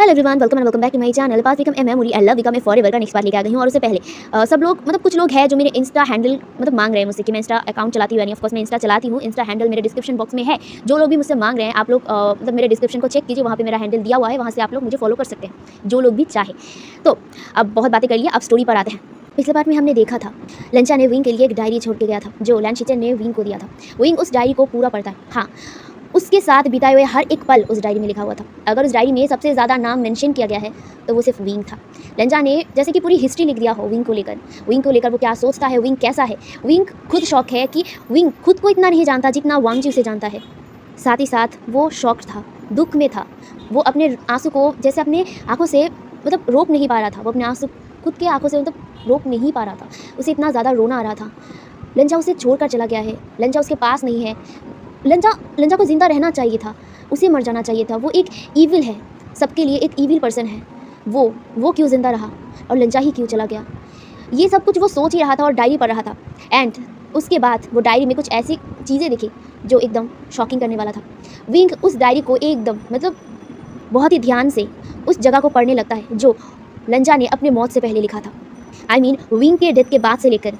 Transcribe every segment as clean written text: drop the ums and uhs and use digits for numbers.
Hello everyone, welcome and welcome back to my channel pass become memory I love become forever का next part लेके आ गई हूँ। और उससे पहले सब लोग कुछ लोग हैं जो मेरे इंस्टा हैंडल मांग रहे हैं मुझसे कि मैं इंस्टा अकाउंट चलाती हूँ। यानी ऑफ कोर्स मैं इंस्टा चलाती हूँ। इंस्टा हैंडल मेरे डिस्क्रिप्शन बॉक्स में है। जो लोग भी मुझसे मांग रहे हैं, आप लोग मेरे डिस्क्रिप्शन को चेक कीजिए, वहाँ पे मेरा हैंडल दिया हुआ है, वहाँ से आप लोग मुझे फॉलो कर सकते हैं, जो लोग भी चाहे। तो अब बहुत बातें कर लिया, अब स्टोरी पर आते हैं। पिछले पार्ट में हमने देखा था लंचा ने विंग के लिए एक डायरी छोड़ के गया था, जो लैंशिचन ने विंग को दिया था। विंग उस डायरी को पूरा पढ़ता है। हाँ, उसके साथ बिताए हुए हर एक पल उस डायरी में लिखा हुआ था। अगर उस डायरी में सबसे ज़्यादा नाम मेंशन किया गया है तो वो सिर्फ विंग था। लंजा ने जैसे कि पूरी हिस्ट्री लिख दिया हो विंग को लेकर वो क्या सोचता है, विंग कैसा है। विंग खुद शौक है कि विंग खुद को इतना नहीं जानता जितना वांग जी उसे जानता है। साथ ही साथ वो शॉक था, दुख में था। वो अपने आंसू को जैसे अपने आंखों से रोक नहीं पा रहा था। वो अपने आंसू खुद के आंखों से रोक नहीं पा रहा था। उसे इतना ज़्यादा रोना आ रहा था। लंजा उसे छोड़कर चला गया है, लंजा उसके पास नहीं है। लंजा को ज़िंदा रहना चाहिए था, उसे मर जाना चाहिए था। वो एक ईविल है, सबके लिए एक ईविल पर्सन है। वो क्यों ज़िंदा रहा और लंजा ही क्यों चला गया? ये सब कुछ वो सोच ही रहा था और डायरी पढ़ रहा था। एंड उसके बाद वो डायरी में कुछ ऐसी चीज़ें दिखी जो एकदम शॉकिंग करने वाला था। विंग उस डायरी को एकदम बहुत ही ध्यान से उस जगह को पढ़ने लगता है जो लंजा ने अपने मौत से पहले लिखा था। विंग के डेथ के बाद से लेकर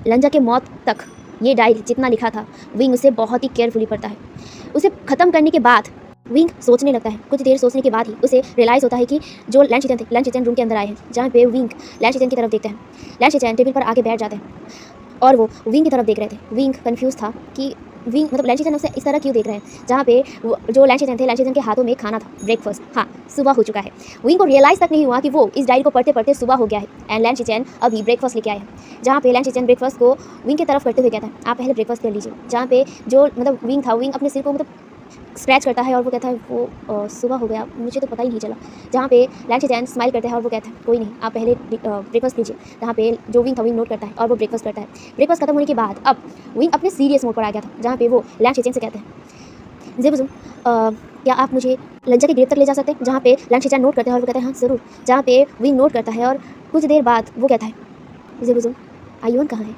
लंजा के मौत तक ये डायरी जितना लिखा था, विंग उसे बहुत ही केयरफुली पढ़ता है। उसे ख़त्म करने के बाद विंग सोचने लगता है। कुछ देर सोचने के बाद ही उसे रियलाइज़ होता है कि जो लैंशिचन रूम के अंदर आए हैं, जहाँ पे विंग लैंशिचन की तरफ देखते हैं। लैंशिचन टेबल पर आके बैठ जाते हैं और वो विंग की तरफ देख रहे थे। विंग कंफ्यूज था कि विंग लैंशिचन उसे इस तरह क्यों देख रहे हैं, जहाँ पे जो लैंशिचन के हाथों में खाना था, ब्रेकफास्ट। हाँ, सुबह हो चुका है। विंग को रियलाइज़ तक नहीं हुआ कि वो इस डायरी को पढ़ते पढ़ते सुबह हो गया है। एंड लैंशिचन अभी ब्रेकफास्ट लेके आए हैं, जहाँ पे लैंशिचन ब्रेकफास्ट को विंग की तरफ करते हुए कहता है, आप पहले ब्रेकफास्ट कर लीजिए। जहाँ पे जो विंग था, विंग अपने सिर को स्क्रैच करता है और वो कहता है वो सुबह हो गया, मुझे तो पता ही नहीं चला। जहाँ पे लैंशिचन स्माइल करता है और वो कहता है कोई नहीं, आप पहले ब्रेकफास्ट कीजिए। जहाँ पे जो विंग था, विंग नोट करता है और वो ब्रेकफास्ट करता है। ब्रेकफास्ट खत्म होने के बाद अब विंग अपने सीरियस मोड पर आ गया था, जहाँ पे वो लैंशिचन से कहते हैं, ज़ेबुज़ुम क्या आप मुझे लंजा के ग्रेव तक ले जा सकते हैं? जहाँ पे लैंशिचन नोट करते हैं और वो कहते हैं हाँ ज़रूर। जहाँ पे विंग नोट करता है और कुछ देर बाद वो कहता है, ज़ेबुज़ुम आयुन कहाँ है?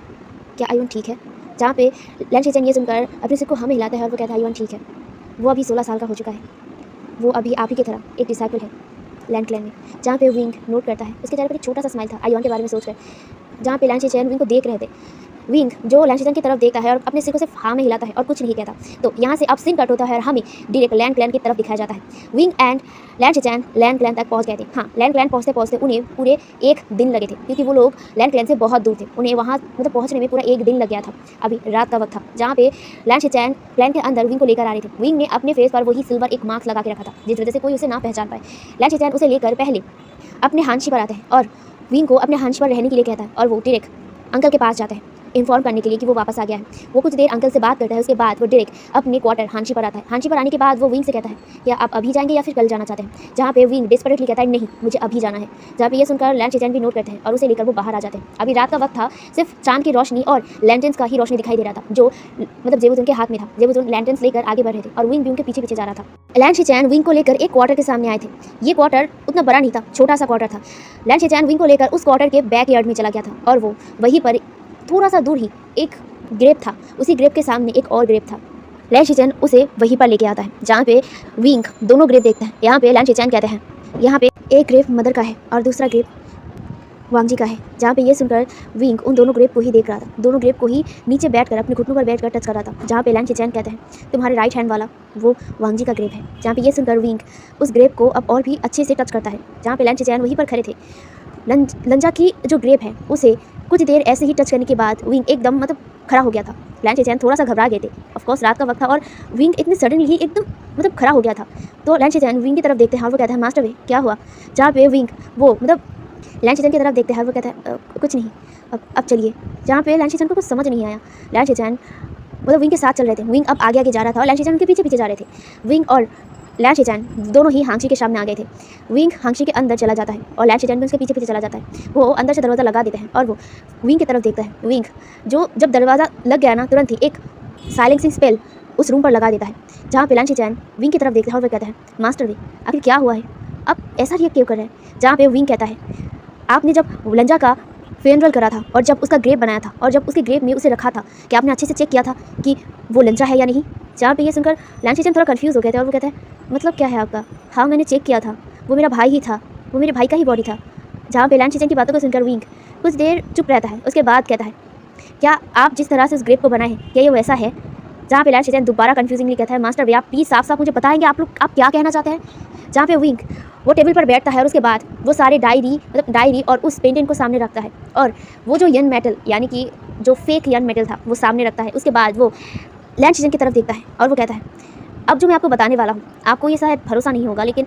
क्या आयुन ठीक है? जहाँ पे लैंशिचन ये सुनकर अपने सिर को हाँ में हिलाता है और वो कहता है आयुन ठीक है। वो अभी 16 साल का हो चुका है। वो अभी आप ही की तरह एक डिसाइपल है लैंड क्लैन में। जहाँ पे विंग नोट करता है, उसके चेहरे पर एक छोटा सा स्माइल था आयुन के बारे में सोचकर। जहाँ पे लैंशिचन विंग को देख रहे थे। विंग जो लैंशिचन की तरफ देखता है और अपने सिर को सिर्फ हाँ में हिलाता है और कुछ नहीं कहता। तो यहाँ से अब सीन कट होता है और हमें डायरेक्ट लैंड क्लैन की तरफ दिखाया जाता है। विंग एंड लैंशिचन लैंड क्लैन तक पहुँच गए थे। हाँ, लैंड क्लैन पहुँचते पहुँचते उन्हें पूरे 1 दिन लगे थे, क्योंकि वो लोग लैंड क्लैन से बहुत दूर थे। उन्हें वहाँ पहुँचने में पूरा 1 दिन लग गया था। अभी रात का वक्त था, जहाँ पे लैंशिचन क्लैन के अंदर विंग को लेकर आ रहे थे। विंग ने अपने फेस पर वही सिल्वर एक मार्क्स लगा के रखा था, जिस वजह से कोई उसे ना पहचान पाए। लैंशिचन उसे लेकर पहले अपने हांशी पर आते हैं और विंग को अपने हांशी पर रहने के लिए कहता है और वो डायरेक्ट अंकल के पास जाते हैं इन्फॉर्म करने के लिए कि वो वापस आ गया है। वो कुछ देर अंकल से बात करता है, उसके बाद वो डायरेक्ट अपने क्वार्टर हांशी पर आता है। हांशी पर आने के बाद वो विंग से कहता है क्या आप अभी जाएंगे या फिर कल जाना चाहते हैं? जहाँ पे विंग डेस्परेटली कहता है नहीं, मुझे अभी जाना है। जहाँ पे ये सुनकर लैंशिचन भी नोट करते हैं और उसे लेकर वो बाहर आ जाते हैं। अभी रात का वक्त था, सिर्फ चांद की रोशनी और लैंटर्न्स का ही रोशनी दिखाई दे रहा था, जो ज़ेबुज़ुन के हाथ में था। ज़ेबुज़ुन लैंटर्न्स लेकर आगे बढ़ रहे थे और विंग उनके पीछे पीछे जा रहा था। लैंशिचन विंग को लेकर एक क्वार्टर के सामने आए थे। ये क्वार्टर उतना बड़ा नहीं था, छोटा सा क्वार्टर था। लैंशिचन विंग को लेकर उस क्वार्टर के बैक यार्ड में चला गया था और वो वहीं पर थोड़ा सा दूर ही एक ग्रेव था। उसी ग्रेव के सामने एक और ग्रेव था। लैंशिचन उसे वहीं पर लेके आता है, जहाँ पे विंग दोनों ग्रेव देखता है। यहाँ पे लैंशिचन कहते हैं यहाँ पे एक ग्रेव मदर का है और दूसरा ग्रेव वांग जी का है। जहाँ पे ये सुनकर विंग उन दोनों ग्रेव को ही देख रहा था, दोनों ग्रेव को ही नीचे बैठकर अपने घुटनों पर बैठकर टच कर रहा था। जहाँ पे लैंशिचन कहते हैं तुम्हारे राइट हैंड वाला वो वांग जी का ग्रेव है। जहाँ पे ये सुनकर विंग उस ग्रेव को अब और भी अच्छे से टच करता है। जहाँ पे लैंशिचन वहीं पर खड़े थे। लंजा की जो ग्रेव है उसे कुछ देर ऐसे ही टच करने के बाद विंग एकदम खड़ा हो गया था। लैंशिचन थोड़ा सा घबरा गए थे, ऑफकोर्स रात का वक्त था और विंग इतने सडनली ही एकदम खड़ा हो गया था। तो लैंशिचन विंग की तरफ देखते हैं और वो कहता है मास्टर वे क्या हुआ? जहाँ पे विंग वो लैंशिचन की तरफ देखते हैं और वो कहता है कुछ नहीं, अब चलिए। जहाँ पे लैंशिचन को कुछ समझ नहीं आया। लैंशिचन विंग के साथ चल रहे थे। विंग अब आगे जा रहा था और लैंशिचन उनके पीछे पीछे जा रहे थे। विंग और लैंशिचन दोनों ही हांशी के सामने आ गए थे। विंग हांशी के अंदर चला जाता है और लैंशिचन भी उसके पीछे पीछे चला जाता है। वो अंदर से दरवाज़ा लगा देते हैं और वो विंग की तरफ देखता है। विंग जो जब दरवाज़ा लग गया ना, तुरंत ही एक साइलेंसिंग स्पेल उस रूम पर लगा देता है। जहाँ पे लैंशिचन विंग की तरफ देखता है और वो कहता है मास्टर वे आखिर क्या हुआ है, अब ऐसा रिएक्ट क्यों कर रहे हैं? जहाँ पे विंग कहता है आपने जब लंजा का फेनरल करा था और जब उसका ग्रेव बनाया था और जब उसके ग्रेव में उसे रखा था, क्या आपने अच्छे से चेक किया था कि वो लंजा है या नहीं? जहाँ पे ये सुनकर लैंशिचन थोड़ा कंफ्यूज हो गया था और वो कहता है मतलब क्या है आपका? हाँ मैंने चेक किया था, वो मेरा भाई ही था, वो मेरे भाई का ही बॉडी था। जहाँ पे लैन शिचेन की बातों को सुनकर विंग कुछ देर चुप रहता है। उसके बाद कहता है, क्या आप जिस तरह से उस ग्रेप को बनाए हैं क्या ये वैसा है? जहाँ पे लैन शिचेन दोबारा कंफ्यूजिंगली कहता है, मास्टर वे आप प्लीज़ साफ साफ मुझे बताएंगे आप क्या कहना चाहते हैं? जहाँ पे विंग वो टेबल पर बैठता है और उसके बाद वो सारे डायरी और उस पेंटिंग को सामने रखता है और वो जो यन मेटल यानी कि जो फेक यन मेटल था वो सामने रखता है। उसके बाद वो लैन शिचेन की तरफ देखता है और वो कहता है, अब जो मैं आपको बताने वाला हूँ आपको ये शायद भरोसा नहीं होगा, लेकिन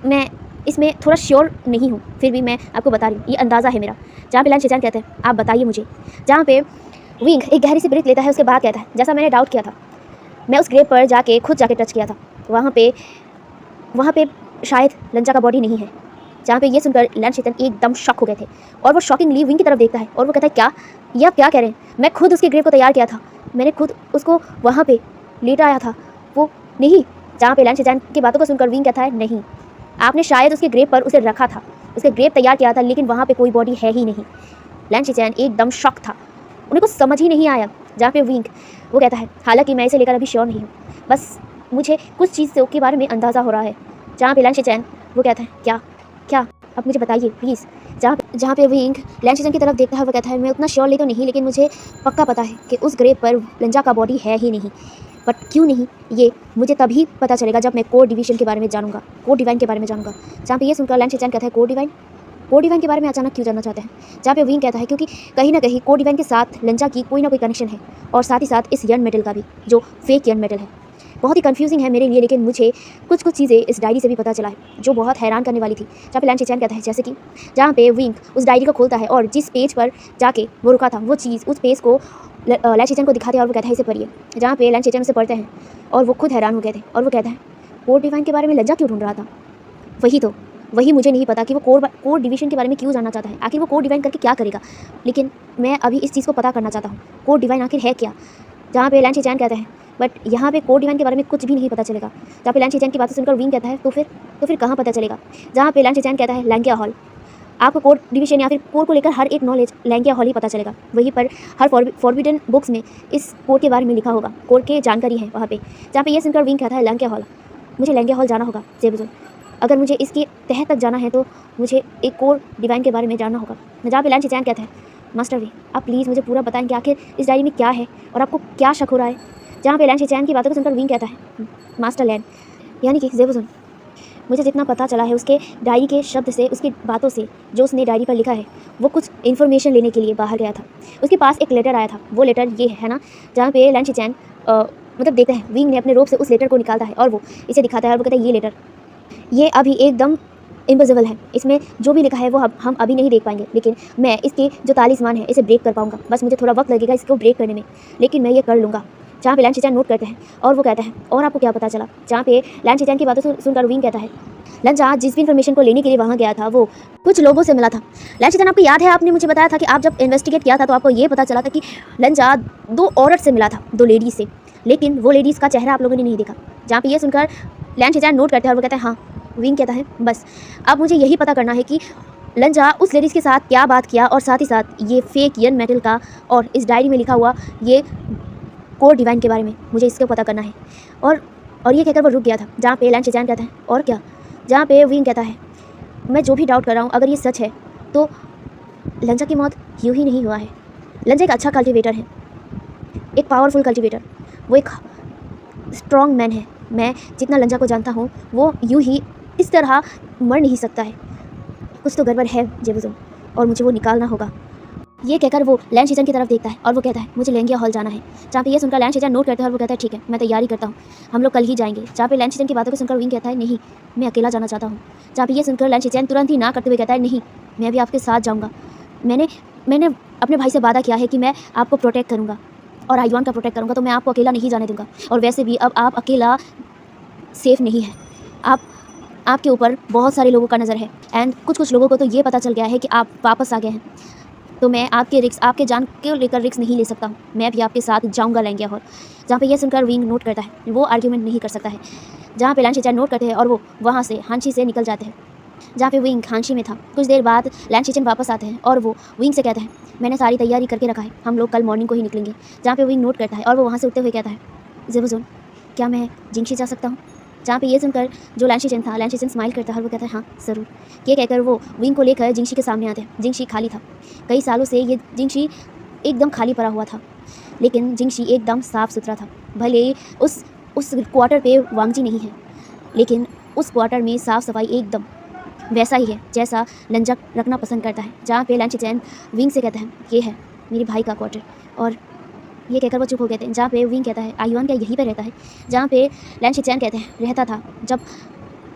मैं इसमें थोड़ा श्योर नहीं हूँ, फिर भी मैं आपको बता रही हूँ, ये अंदाज़ा है मेरा। जहाँ पे लैन शिचेन कहते हैं, आप बताइए मुझे। जहाँ पे विंग एक गहरी सी ब्रेथ लेता है। उसके बाद कहता है, जैसा मैंने डाउट किया था, मैं उस ग्रेप पर खुद जाके टच किया था, वहाँ पे शायद लंजा का बॉडी नहीं है। जहाँ पे ये सुनकर लैन शिचेन एकदम शॉक हो गए थे और वो शॉकिंगली विंग की तरफ देखता है और वो कहता है, क्या ये आप क्या कह रहे हैं? मैं खुद उसके ग्रेप को तैयार किया था, मैंने खुद उसको वहाँ पे लेटा आया था, वो नहीं। जहाँ पे लैन शिचेन की बातों को सुनकर विंग कहता है, नहीं, आपने शायद उसके ग्रेप पर उसे रखा था, उसके ग्रेप तैयार किया था, लेकिन वहाँ पे कोई बॉडी है ही नहीं। लैन शिचेन एकदम शॉक था, उन्हें कुछ समझ ही नहीं आया। जहाँ पे विंग वो कहता है, हालांकि मैं इसे लेकर अभी श्योर नहीं हूँ, बस मुझे कुछ चीज़ के बारे में अंदाज़ा हो रहा है। जहाँ पे लैन शिचेन वो कहता है, क्या अब मुझे बताइए प्लीज़। जहाँ पे विंग लैन शिचेन की तरफ देखता है, वो कहता है, मैं उतना श्योरली तो नहीं, लेकिन मुझे पक्का पता है कि उस ग्रेप पर लंजा का बॉडी है ही नहीं। बट क्यों नहीं, ये मुझे तभी पता चलेगा जब मैं कोड डिवीजन के बारे में जानूंगा, कोड डिवाइन के बारे में जानूंगा। जहाँ पे ये सुनकर लैन शिचेन कहता है, कोड डिवाइन के बारे में अचानक क्यों जानना चाहते हैं? जहाँ पे विंग कहता है, क्योंकि कहीं ना कहीं कोड डिवाइन के साथ लंजा की कोई ना कोई कनेक्शन है, और साथ ही साथ इस यन मेटल का भी, जो फेक यन मेटल है। बहुत ही कंफ्यूजिंग है मेरे लिए, लेकिन मुझे कुछ चीज़ें इस डायरी से भी पता चला है जो बहुत हैरान करने वाली थी। जहाँ पे लैन शिचेन कहता है, जैसे कि जहाँ पे विंग उस डायरी को खोलता है और जिस पेज पर जाके वो रुका था, वो चीज़ उस पेज को लैन शिचेन को दिखाते हैं और वो कहता है, इसे पढ़िए। जहाँ पे लैन शिचेन उसे पढ़ते हैं और वो खुद हैरान हो गए थे और वो कहता है, कोड डिवाइन के बारे में लंजा क्यों ढूंढ रहा था? वही मुझे नहीं पता कि वो कोड डिवीजन के बारे में क्यों जानना चाहता है, आखिर वो कोड डिवाइन करके क्या करेगा, लेकिन मैं अभी इस चीज़ को पता करना चाहता हूँ, कोड डिवाइन आखिर है क्या? जहाँ पे लैन शिचेन कहते हैं, बट यहाँ पे कोड डिवाइन के बारे में कुछ भी नहीं पता चलेगा। जहाँ पे लैन शिचेन की बातें सुनकर विंग कहता है, तो फिर कहाँ पता चलेगा? जहाँ पे लैन शिचेन कहता है, लैंगिया हॉल, आपको कोड डिवीजन या फिर कोड को लेकर हर एक नॉलेज लैंगिया हॉल ही पता चलेगा। वहीं पर हर फॉरबिडन बुक्स में इस कोड के बारे में लिखा होगा, कोड की जानकारी है वहाँ पे। जहाँ पे ये सुनकर विंग कहता है, लैंगिया हॉल, मुझे लैंगिया हॉल जाना होगा जेबुज़ुन, अगर मुझे इसके तह तक जाना है तो मुझे एक कोड डिवाइन के बारे में जानना होगा। जहाँ पे लैन शिचेन कहता है, मास्टर वे आप प्लीज़ मुझे पूरा बताएं कि आखिर इस डायरी में क्या है और आपको क्या शक हो रहा है। जहाँ पे लैन शिचेन की बातों को सुनकर विंग कहता है, मास्टर लैन यानी कि जेबुज़ुन, मुझे जितना पता चला है उसके डायरी के शब्द से, उसकी बातों से, जो उसने डायरी पर लिखा है, वो कुछ इन्फॉर्मेशन लेने के लिए बाहर गया था। उसके पास एक लेटर आया था, वो लेटर ये है ना। जहाँ पे लैन शिचेन मतलब देखते हैं, विंग ने अपने रोब से उस लेटर को निकालता है और वो इसे दिखाता है और वो कहता है, ये लेटर ये अभी एकदम इम्पॉसिबल है, इसमें जो भी लिखा है वो हम अभी नहीं देख पाएंगे, लेकिन मैं इसके जो तालिस्मान है इसे ब्रेक कर पाऊंगा, बस मुझे थोड़ा वक्त लगेगा इसको ब्रेक करने में, लेकिन मैं ये कर लूँगा। जहाँ पे लैन शिचेन नोट करते हैं और वो कहता है, और आपको क्या पता चला? जहाँ पे लैन शिचेन की बातों सुनकर विंग कहता है, लंजा जिस भी इन्फॉर्मेशन को लेने के लिए वहाँ गया था वो कुछ लोगों से मिला था। लैन शिचेन आपको याद है, आपने मुझे बताया था कि आप जब इन्वेस्टिगेट किया था तो आपको ये पता चला था कि लंजा 2 औरत से मिला था, 2 लेडीज़ से, लेकिन वो लेडीज़ का चेहरा आप लोगों ने नहीं देखा। जहाँ पे ये सुनकर लैन शिचेन नोट करते हैं और वो कहता है, हाँ। विंग कहता है, बस अब मुझे यही पता करना है कि लंजा उस लेडीज़ के साथ क्या बात किया, और साथ ही साथ ये फेक यन मेटल का और इस डायरी में लिखा हुआ ये कोड डिवाइन के बारे में मुझे इसको पता करना है। और ये कहकर वो रुक गया था। जहाँ पे लैन शिचेन कहता है, और क्या? जहाँ पे विंग कहता है, मैं जो भी डाउट कर रहा हूँ, अगर ये सच है तो लंजा की मौत यूँ ही नहीं हुआ है। लंजा एक अच्छा कल्टिवेटर है, एक पावरफुल कल्टिवेटर, वो एक स्ट्रॉन्ग मैन है। मैं जितना लंजा को जानता हूँ वो यूँ ही इस तरह मर नहीं सकता है, कुछ तो गड़बड़ है जेबुज़ुन, और मुझे वो निकालना होगा। ये कहकर वो लैन शिचेन की तरफ देखता है और वो कहता है, मुझे लैंगिया हॉल जाना है। जहाँ पे ये सुनकर लैन शिचेन नोट करता है और वो कहता है, ठीक है मैं तैयारी करता हूँ, हम लोग कल ही जाएंगे। जहाँ पे लैन शिचेन की बातों को सुनकर विंग कहता है, नहीं मैं अकेला जाना चाहता हूँ। जहाँ पे ये सुनकर लैन शिचेन तुरंत ही ना करते हुए कहता है, नहीं मैं भी आपके साथ जाऊँगा, मैंने अपने भाई से वादा किया है कि मैं आपको प्रोटेक्ट करूँगा और आयुआन का प्रोटेक्ट करूँगा, तो मैं आपको अकेला नहीं जाने दूँगा। और वैसे भी अब आप अकेला सेफ़ नहीं है, आपके ऊपर बहुत सारे लोगों का नज़र है, एंड कुछ लोगों को तो ये पता चल गया है कि आप वापस आ गए हैं, तो मैं आपके जान के लेकर रिस्क नहीं ले सकता हूँ, मैं भी आपके साथ जाऊँगा लैंगिया हॉल। जहाँ पे ये सुनकर विंग नोट करता है, वो आर्ग्यूमेंट नहीं कर सकता है। जहाँ पे लैन शिचेन नोट करते हैं और वो वहाँ से हांशी से निकल जाते हैं। जहाँ पे विंग हांशी में था, कुछ देर बाद लैन शिचेन वापस आते हैं और वो विंग से कहता है, मैंने सारी तैयारी करके रखा है, हम लोग कल मॉर्निंग को ही निकलेंगे। जहाँ पे विंग नोट करता है और वो वहाँ से उठते हुए कहता है, जेबुज़ुन क्या मैं जिंगशी जा सकता हूँ? जहाँ पे ये सुनकर जो लैन शीचेन था, लैन शीचेन स्माइल करता है और वो कहता है हाँ ज़रूर। ये कहकर वो विंग को लेकर जिंगशी के सामने आते हैं। जिंगशी खाली था। कई सालों से ये जिंगशी एकदम खाली पड़ा हुआ था, लेकिन जिंगशी एकदम साफ़ सुथरा था। भले ही उस क्वार्टर पे वांगजी नहीं है, लेकिन उस क्वार्टर में साफ़ सफाई एकदम वैसा ही है जैसा लंजा रखना पसंद करता है। जहाँ पे लैन शीचेन विंग से कहता है ये है मेरे भाई का क्वार्टर, और ये कहकर वो चुप हो गए थे। जहाँ पे विंग कहता है आयुआन क्या यहीं पे रहता है? जहाँ पे लैन शीचेन कहते हैं रहता था जब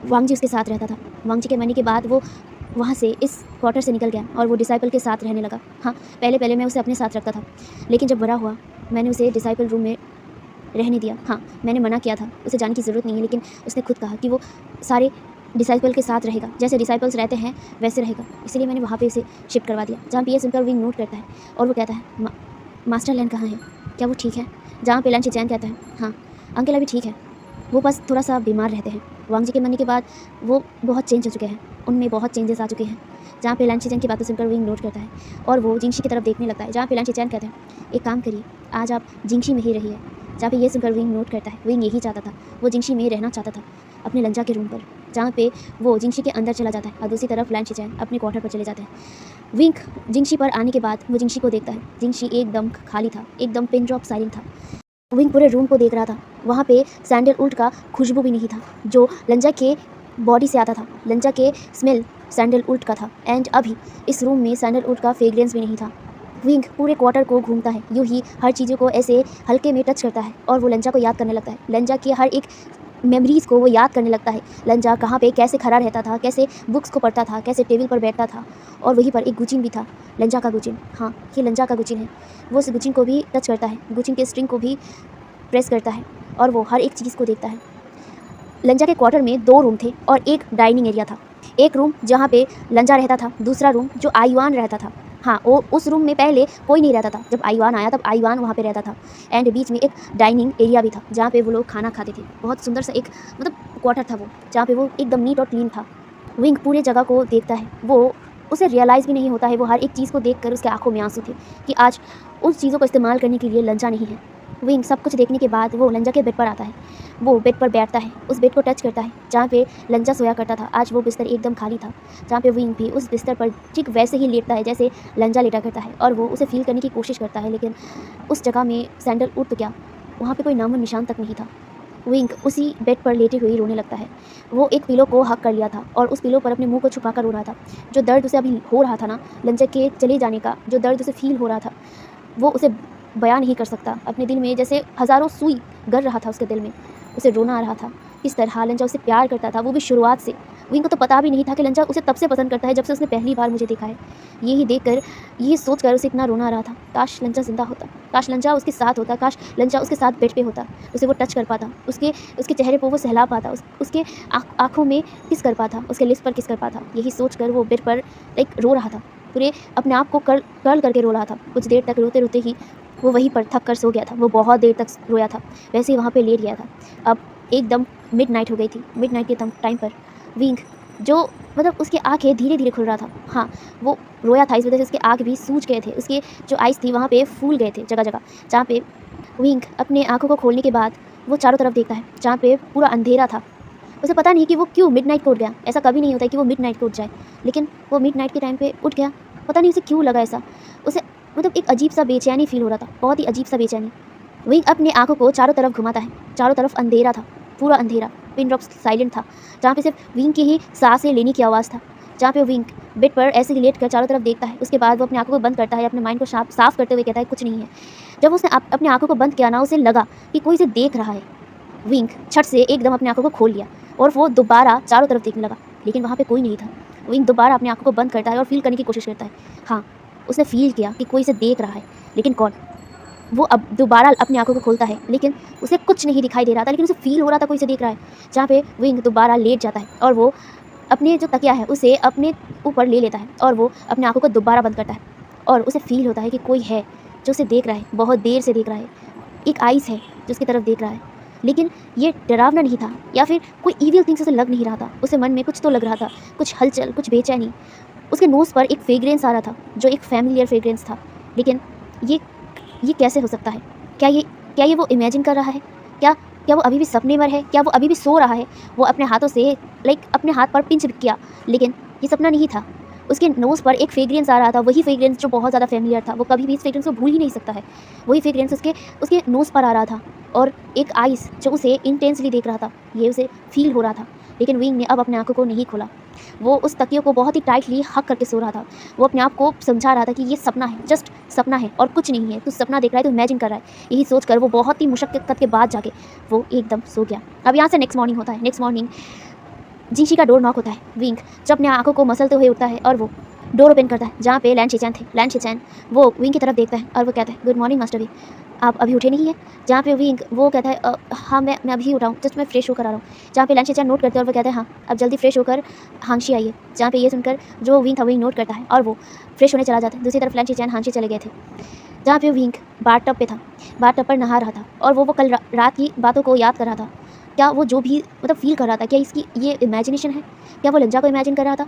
वांगजी उसके साथ रहता था। वांगजी के मरने के बाद वो वहाँ से इस क्वार्टर से निकल गया और वो डिसाइपल के साथ रहने लगा। हाँ, पहले मैं उसे अपने साथ रखता था, लेकिन जब बड़ा हुआ मैंने उसे डिसाइपल रूम में रहने दिया। हाँ, मैंने मना किया था, उसे जाने की ज़रूरत नहीं है, लेकिन उसने खुद कहा कि वो सारे डिसाइपल के साथ रहेगा, जैसे डिसाइपल्स रहते हैं वैसे रहेगा, इसलिए मैंने वहाँ पे उसे शिफ्ट करवा दिया। जहाँ पे ये सुनकर विंग नोट करता है और वो कहता है मास्टर लैन कहाँ है, क्या वो ठीक है? जहाँ पे लैन शीचेन कहता है हाँ अंकल अभी ठीक है, वो बस थोड़ा सा बीमार रहते हैं। वांगजी के मरने के बाद वो बहुत चेंज हो चुके हैं, उनमें बहुत चेंजेस आ चुके हैं। जहाँ पे लैन शीचेन की बातें सुनकर विंग नोट करता है और वो जिंगशी की तरफ देखने लगता है। जहाँ पे लैन शीचेन कहते हैं एक काम करिए, आज आप जिंगशी में ही रहिए। जहाँ पे ये सुनकर विंग नोट करता है विंग यही चाहता था, वो जिंगशी में रहना चाहता था अपने लंजा के रूम पर। जहाँ पे वो जिंगशी के अंदर चला जाता है और दूसरी तरफ लैन शीचेन अपने क्वार्टर पर चले जाते हैं। विंग जिंगशी पर आने के बाद वो जिंगशी को देखता है। जिंगशी एकदम खाली था, एकदम पिन ड्रॉप साइलेंट था। विंग पूरे रूम को देख रहा था। वहाँ पे सैंडलवुड का खुशबू भी नहीं था जो लंजा के बॉडी से आता था। लंजा के स्मेल सैंडलवुड का था, एंड अभी इस रूम में सैंडलवुड का फ्रेग्रेंस भी नहीं था। विंग पूरे क्वार्टर को घूमता है, यूँ ही हर चीज़ों को ऐसे हल्के में टच करता है और वो लंजा को याद करने लगता है। लंजा की हर एक मेमोरीज़ को वो याद करने लगता है। लंजा कहाँ पे कैसे खड़ा रहता था, कैसे बुक्स को पढ़ता था, कैसे टेबल पर बैठता था, और वहीं पर एक गुचिन भी था, लंजा का गुचिन। हाँ, ये लंजा का गुचिन है। वो उस गुचिन को भी टच करता है, गुचिन के स्ट्रिंग को भी प्रेस करता है और वो हर एक चीज़ को देखता है। लंजा के क्वार्टर में 2 रूम थे और एक डाइनिंग एरिया था। एक रूम जहाँ पे लंजा रहता था, दूसरा रूम जो आयुआन रहता था। हाँ, वो उस रूम में पहले कोई नहीं रहता था। जब आयुआन आया तब आयुआन वहाँ पे रहता था, एंड बीच में एक डाइनिंग एरिया भी था जहाँ पे वो लोग खाना खाते थे। बहुत सुंदर सा एक क्वार्टर था वो, जहाँ पे वो एकदम नीट और क्लीन था। विंग पूरे जगह को देखता है, वो उसे रियलाइज़ भी नहीं होता है, वो हर एक चीज़ को देखकर उसके आंखों में आंसू थे कि आज उन चीज़ों को इस्तेमाल करने के लिए लंजा नहीं है। विंग सब कुछ देखने के बाद वो लंजा के बेड पर आता है। वो बेड पर बैठता है, उस बेड को टच करता है जहाँ पे लंजा सोया करता था। आज वो बिस्तर एकदम खाली था, जहाँ पे विंग भी उस बिस्तर पर ठीक वैसे ही लेटता है जैसे लंजा लेटा करता है, और वो उसे फील करने की कोशिश करता है, लेकिन उस जगह में सैंडलवुड तो क्या, वहाँ पे कोई नामो निशान तक नहीं था। विंग उसी बेड पर लेटे हुए रोने लगता है। वो एक पिलो को हक कर लिया था और उस पिलो पर अपने मुंह को छुपा कर रो रहा था। जो दर्द उसे अभी हो रहा था ना, लंजा के चले जाने का जो दर्द उसे फील हो रहा था, वो उसे बयां नहीं कर सकता। अपने दिल में जैसे हज़ारों सुई गर रहा था उसके दिल में, उसे रोना आ रहा था। इस तरह लंजा उसे प्यार करता था, वो भी शुरुआत से। विंग को तो पता भी नहीं था कि लंजा उसे तब से पसंद करता है जब से उसने पहली बार मुझे देखा है। यही देखकर, यही सोचकर उसे इतना रोना आ रहा था। काश लंजा जिंदा होता, काश लंजा उसके साथ होता, काश लंजा उसके साथ बेड पे होता, उसे वो टच कर पाता, उसके चेहरे पर वो सहला पाता, उसके आँखों में किस कर पाता, उसके लिप्स पर किस कर पाता। यही सोचकर वो बेड पर रो रहा था, पूरे अपने आप को कर्ल करके रो रहा था। कुछ देर तक रोते रोते ही वो वहीं पर थक कर सो गया था। वो बहुत देर तक रोया था, वैसे ही वहाँ पे लेट गया था। अब एकदम मिडनाइट हो गई थी। मिडनाइट के टाइम पर विंग जो उसकी आँखें धीरे धीरे खुल रहा था। हाँ, वो रोया था, इस वजह से उसके आँख भी सूज गए थे, उसके जो आइज़ थी वहाँ पे फूल गए थे जगह जगह। जहाँ पे विंग अपने आँखों को खोलने के बाद वो चारों तरफ देखता है, जहाँ पे पूरा अंधेरा था। उसे पता नहीं कि वो क्यों मिडनाइट को उठ गया। ऐसा कभी नहीं होता है कि वो मिडनाइट को उठ जाए, लेकिन वो मिडनाइट के टाइम पे उठ गया। पता नहीं उसे क्यों लगा ऐसा। उसे एक अजीब सा बेचैनी फील हो रहा था, बहुत ही अजीब सा बेचैनी। विंग अपने आँखों को चारों तरफ घुमाता है। चारों तरफ अंधेरा था, पूरा अंधेरा, पिन ड्रॉप साइलेंट था, जहाँ पे सिर्फ विंग की ही सांसें लेने की आवाज़ था। जहाँ पे विंग बेड पर ऐसे ही लेट कर चारों तरफ देखता है। उसके बाद वो अपनी आँखों को बंद करता है, अपने माइंड को साफ करते हुए कहता है कुछ नहीं है। जब उसने अपनी आँखों को बंद किया ना, उसे लगा कि कोई इसे देख रहा है। विंग छट से एकदम अपनी आँखों को खोल लिया और वो दोबारा चारों तरफ देखने लगा, लेकिन वहाँ पे कोई नहीं था। विंग दोबारा अपनी आँखों को बंद करता है और फील करने की कोशिश करता है। हाँ, उसने फील किया कि कोई इसे देख रहा है, लेकिन कौन? वो अब दोबारा अपनी आँखों को खोलता है, लेकिन उसे कुछ नहीं दिखाई दे रहा था, लेकिन उसे फील हो रहा था कोई इसे देख रहा है। जहाँ पे विंग दोबारा लेट जाता है और वो अपने जो तकिया है उसे अपने ऊपर ले लेता है और वो अपनी आँखों को दोबारा बंद करता है और उसे फील होता है कि कोई है जो उसे देख रहा है, बहुत देर से देख रहा है। एक आइज़ है जो उसकी तरफ देख रहा है, लेकिन ये डरावना नहीं था या फिर कोई ईविल थिंग्स उसे लग नहीं रहा था। उसे मन में कुछ तो लग रहा था, कुछ हलचल, कुछ बेचैनी। उसके नोज़ पर एक फ्रेग्रेंस आ रहा था जो एक फैमिलियर फ्रेग्रेंस था, लेकिन ये कैसे हो सकता है? क्या ये वो इमेजिन कर रहा है? क्या क्या वो अभी भी सपने में है? क्या वो अभी भी सो रहा है? वो अपने हाथों से अपने हाथ पर पिंच किया, लेकिन ये सपना नहीं था। उसके नोज़ पर एक फ्रेग्रेंस आ रहा था, वही फ्रेग्रेंस जो बहुत ज़्यादा फ़ैमिलियर था। वो कभी भी इस फ्रेग्रेंस को भूल ही नहीं सकता है। वही फ्रेग्रेंस उसके उसके नोज़ पर आ रहा था और एक आइस जो उसे इंटेंसली देख रहा था, ये उसे फ़ील हो रहा था। लेकिन विंग ने अब अपने आँखों को नहीं खोला। वो उस तकिए को बहुत ही टाइटली हग करके सो रहा था। वो अपने आप को समझा रहा था कि ये सपना है, जस्ट सपना है और कुछ नहीं है। तू सपना देख रहा है, तू इमेजिन कर रहा है। यही सोचकर वो बहुत ही मुशक्कत के बाद जाके वो एकदम सो गया। अब यहाँ से नेक्स्ट मॉर्निंग होता है। नेक्स्ट मॉर्निंग जिंशी का डोर नॉक होता है। विंग जब अपने आँखों को मसलते हुए उठता है और वो डोर ओपन करता है जहाँ पे लैन शिचैन थे। लैन शिचैन वो विंग की तरफ देखता है और वो कहता है, गुड मॉर्निंग मास्टर वी, आप अभी उठे नहीं हैं? जहाँ पे विंग वो कहता है, हाँ मैं अभी उठा हूँ, जस्ट मैं फ्रेश होकर आ रहा हूँ। जहाँ पे लैन शिचैन नोट करते हैं और वो कहते हैं, हाँ अब जल्दी फ्रेश होकर हांगशी आइए। जहाँ पे ये सुनकर जो विंग था विंग नोट करता है और वो फ्रेश होने चला जाता है। दूसरी तरफ लैन शिचैन हांगशी चले गए थे, जहाँ पे विंग बाथ टब पे था, बाथ टब पर नहा रहा था और वो कल रात की बातों को याद कर रहा था। क्या वो जो भी फील कर रहा था, क्या इसकी ये इमेजिनेशन है? क्या वो लज्जा को इमेजिन कर रहा था?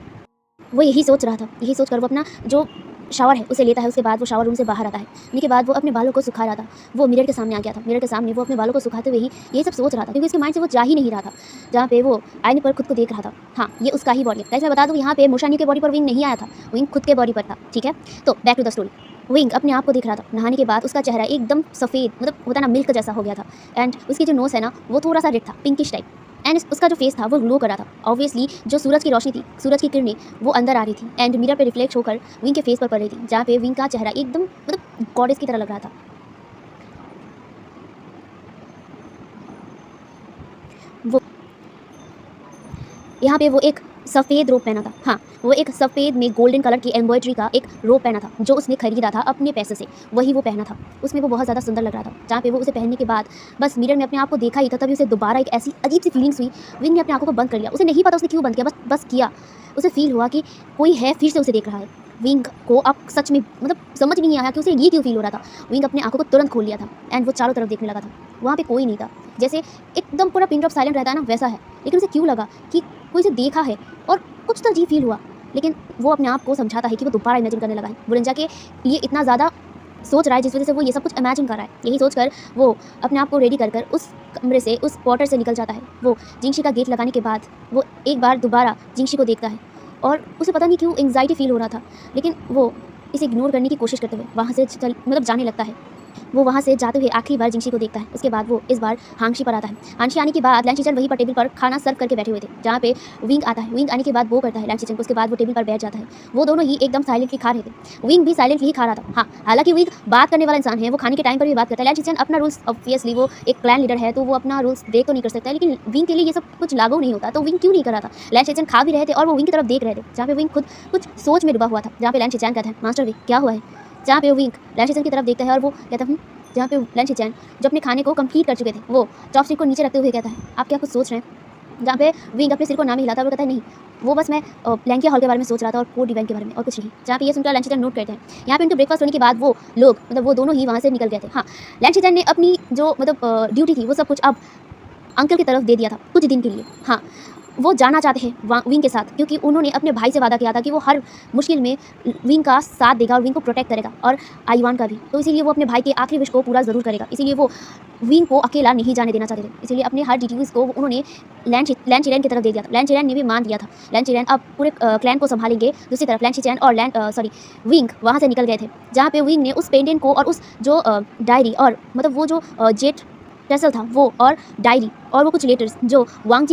वो यही सोच रहा था। यही सोचकर वो अपना जो शावर है उसे लेता है। उसके बाद वो शावर रूम से बाहर आता है। उन्हीं के बाद वो अपने बालों को सुखा रहा था। वो मिरर के सामने आ गया था। मिरर के सामने वो अपने बालों को सुखाते हुए ही ये सब सोच रहा था, क्योंकि उसके माइंड से वो जा ही नहीं रहा था। जहाँ पे वो आईने पर खुद को देख रहा था, हाँ ये उसका ही बॉडी है। गाइस मैं बता दूँ, यहाँ पे मोशानी के बॉडी पर विंग नहीं आया था, विंग खुद के बॉडी पर था। ठीक है, तो back to the story. Wing अपने आप को देख रहा था। नहाने के बाद उसका चेहरा एकदम सफ़ेद होता ना, मिल्क जैसा हो गया था। एंड उसकी जो नोज़ है ना वो थोड़ा सा रेड था, पिंकिश टाइप। एंड उसका जो फेस था वो ग्लो कर रहा था। ऑब्वियसली जो सूरज की रोशनी थी, सूरज की किरणें वो अंदर आ रही थी एंड मिरर पे रिफ्लेक्ट होकर विंग के फेस पर पड़ रही थी, जहाँ पे विंग का चेहरा एकदम गॉडेस की तरह लग रहा था। वो यहाँ पे वो एक सफ़ेद रोब पहना था। हाँ, वो एक सफ़ेद में गोल्डन कलर की एम्ब्रॉयडरी का एक रोब पहना था, जो उसने खरीदा था अपने पैसे से। वही वो पहना था। उसमें वो बहुत ज़्यादा सुंदर लग रहा था। जहाँ पे वो उसे पहनने के बाद बस मिरर में अपने आप को देखा ही था, तभी उसे दोबारा एक ऐसी अजीब सी फीलिंग्स हुई। विंग ने अपनी आँखों को बंद कर लिया। उसे नहीं पता उसने क्यों बंद किया, बस किया। उसे फील हुआ कि कोई है फिर से उसे देख रहा है। विंग को अब सच में समझ नहीं आया कि उसे ये क्यों फील हो रहा था। विंग अपने आँखों को तुरंत खोल लिया था एंड वो चारों तरफ देखने लगा था। वहाँ पे कोई नहीं था, जैसे एकदम पूरा पिन ड्रॉप साइलेंट रहता है ना, वैसा है। लेकिन उसे क्यों लगा कि कोई उसे देखा है और कुछ तो अजीब फील हुआ। लेकिन वो अपने आप को समझाता है कि वो दोबारा इमेजिन करने लगा है। बुरंजा के ये इतना ज़्यादा सोच रहा है जिस वजह से वो ये सब कुछ इमेजिन कर रहा है। यही सोचकर वो अपने आप को रेडी कर उस कमरे से, उस क्वार्टर से निकल जाता है। वो जिंगशी का गेट लगाने के बाद वो एक बार दोबारा जिंगशी को देखता है और उसे पता नहीं क्यों एंग्जाइटी फील हो रहा था, लेकिन वो इसे इग्नोर करने की कोशिश करते हुए वहाँ से जाने लगता है। वो वहाँ से जाते हुए आखिरी बार जिंगशी को देखता है। उसके बाद वो इस बार हांगशी पर आता है। हांगशी आने के बाद लैन शिचैन वहीं पर टेबल पर खाना सर्व करके बैठे हुए थे, जहाँ पे विंग आता है। विंग आने के बाद वो करता है लैन शिचैन को, उसके बाद वो टेबल पर बैठ जाता है। वो दोनों ही एकदम साइलेंटली खा रहे थे। विंग भी साइलेंटली ही खा रहा था। हाँ, हालांकि विंग बात करने वाला इंसान है, वो खाने के टाइम पर भी बात करता है। लैन शिचैन अपना रूल्स, ऑब्वियसली वो एक क्लैन लीडर है तो वो अपना रूल्स ब्रेक तो नहीं कर सकता, लेकिन विंग के लिए ये सब कुछ लागू नहीं होता, तो विंग क्यों नहीं कर रहा था। लैन शिचैन खा भी रहे थे और वो विंग की तरफ देख रहे थे, जहाँ पे विंग खुद कुछ सोच में डूबा हुआ था। जहाँ पे लैन शिचैन कहता है, मास्टर वी क्या हुआ है? जहाँ पे विंग लैन शिचैन की तरफ देखता है और वो कहता है, जहाँ पे लैन शिचैन जो अपने खाने को कंप्लीट कर चुके थे, वो चॉपस्टिक को नीचे रखते हुए कहता है, आप क्या कुछ सोच रहे हैं? जहाँ पे विंग अपने सिर को नाम हिलाता है, वो कहता है नहीं, वो बस मैं लैंकिया हॉल के बारे में सोच रहा था और कोड डिवाइन के बारे में, और कुछ नहीं। जहाँ पे ये सुनकर लैन शिचैन नोट करते हैं। यहाँ पे उनके ब्रेकफास्ट होने के बाद वो लोग वो दोनों ही वहाँ से निकल गए थे। हाँ, लैन शिचैन ने अपनी जो ड्यूटी थी वो सब कुछ अब अंकल की तरफ दे दिया था कुछ दिन के लिए। हाँ, वो जाना चाहते हैं विंग के साथ, क्योंकि उन्होंने अपने भाई से वादा किया था कि वो हर मुश्किल में विंग का साथ देगा और विंग को प्रोटेक्ट करेगा, और आईवान का भी। तो इसीलिए वो अपने भाई के आखिरी विश को पूरा ज़रूर करेगा। इसीलिए वो विंग को अकेला नहीं जाने देना चाहते थे। इसीलिए अपने हर डिटेल्स को उन्होंने लैन शिचैन की तरफ दे दिया था। लैन शिचैन ने भी मान लिया था। लैन शिचैन अब पूरे क्लैन को संभालेंगे। दूसरी तरफ लैन शिचैन और विंग वहाँ से निकल गए थे, जहाँ पे विंग ने उस पेंडेंट को और उस जो डायरी और वो जो जेट टेसल था वो, और डायरी और वो कुछ लेटर्स जो वांग